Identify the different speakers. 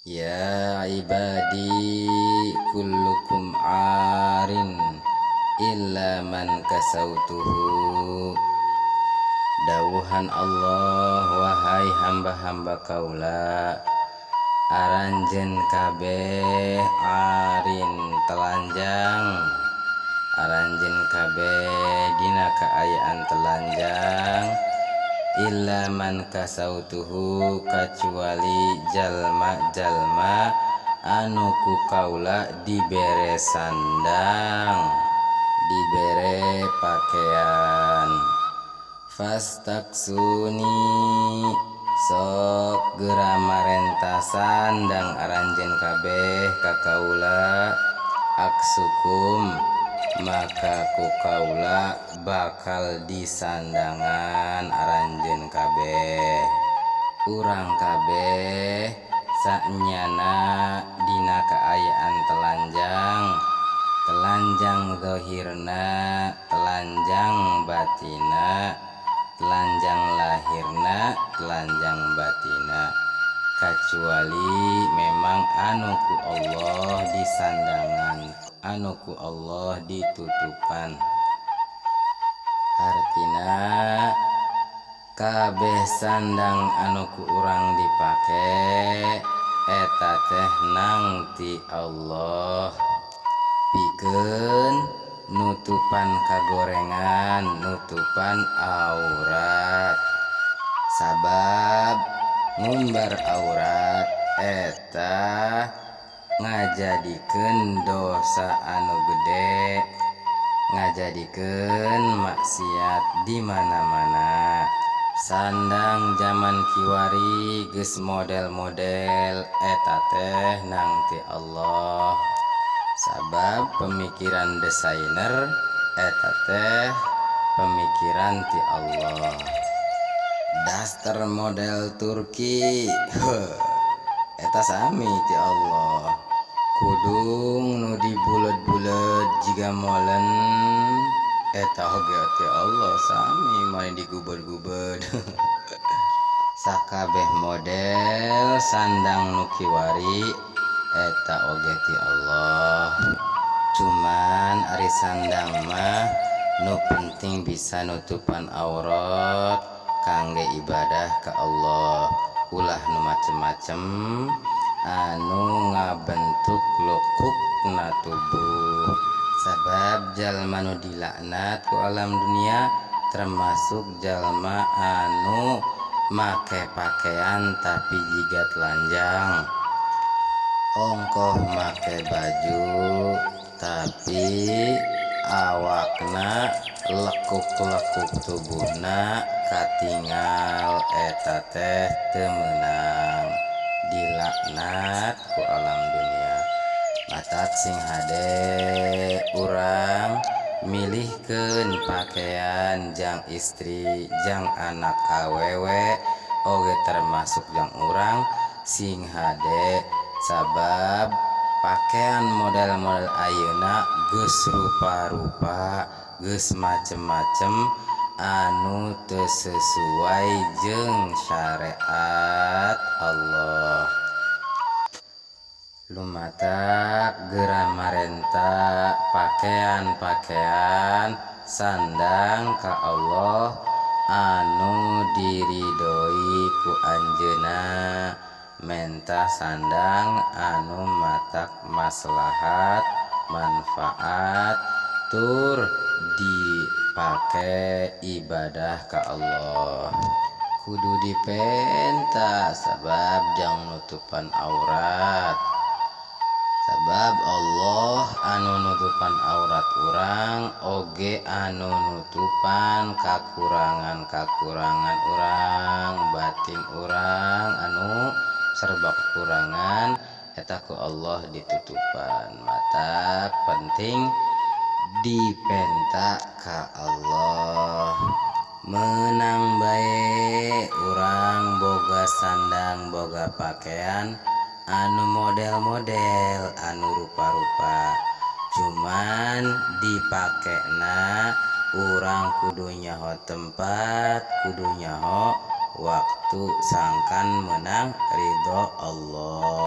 Speaker 1: Ya ibadi kullukum arin illa man kasautuhu. Dawuhan Allah, wahai hamba-hamba kaula, aranjeun kabeh arin telanjang, aranjeun kabeh dina kaayaan telanjang, illa man kasautuhu, kacuali jalma-jalma anu ku kaula dibere sandang, dibere pakaian. Fastaksuni, sok geura marentasan dang aranjeun kabeh ka kaula, aksukum, maka ku kaula bakal disandangan aranjeun kabeh. Urang kabeh sanyana dina kaayaan telanjang, telanjang zahirna, telanjang batina, telanjang lahirna, telanjang batina, kecuali memang anu ku Allah disandangan, anu ku Allah ditutupan. Artina kabeh sandang anu ku urang dipake eta teh nang ti Allah, pikeun nutupan kagorengan, nutupan aurat. Sabab ngumbar aurat eta ngajadikeun dosa anu gede, ngajadikeun maksiat di mana-mana. Sandang zaman kiwari geus model-model eta teh nang ti Allah. Sabab pemikiran desainer eta teh pemikiran ti Allah. Daster model Turki eta sami ti Allah. Kudung nu dibulet-bulet jiga molen eta oge ti Allah, sami mani digubed-gubed. Sakabeh model sandang nu kiwari eta oge ti Allah. Cuman ari sandang mah nu penting bisa nutupan aurat kangge ibadah ka Allah, ulah nu macem-macem anu ngabentuk lokukna tubuh. Sabab jalma nu dilaknat ku alam dunia termasuk jalma anu make pakaian tapi jiga telanjang, ongkoh make baju tapi awakna lekuk-lekuk tubuhna katingal, eta teh teu meunang, dilaknat ku alam dunia. Matak sing hade urang milihkeun pakaian jang istri, jang anak awewe oge termasuk jang urang sing hade. Sabab pakaian model-model ayeuna geus rupa-rupa, geus macem-macem anu teu sesuai jeung syariat Allah. Lumatak geura marenta pakaian-pakaian sandang ka Allah anu diridoi ku anjeunna, menta sandang anu matak maslahat manfaat tur dipake ibadah ka Allah. Kudu dipenta sabab jang nutupan aurat. Sabab Allah anu nutupan aurat urang oge anu nutupan kakurangan-kakurangan urang, batin urang anu serba kekurangan eta ku Allah ditutupan. Mata penting dipenta ka Allah. Menang bae urang boga sandang boga pakaian anu model-model anu rupa-rupa, cuman dipakena urang kudu nyaho tempat, kudu nyaho waktu sangkan menang ridho Allah.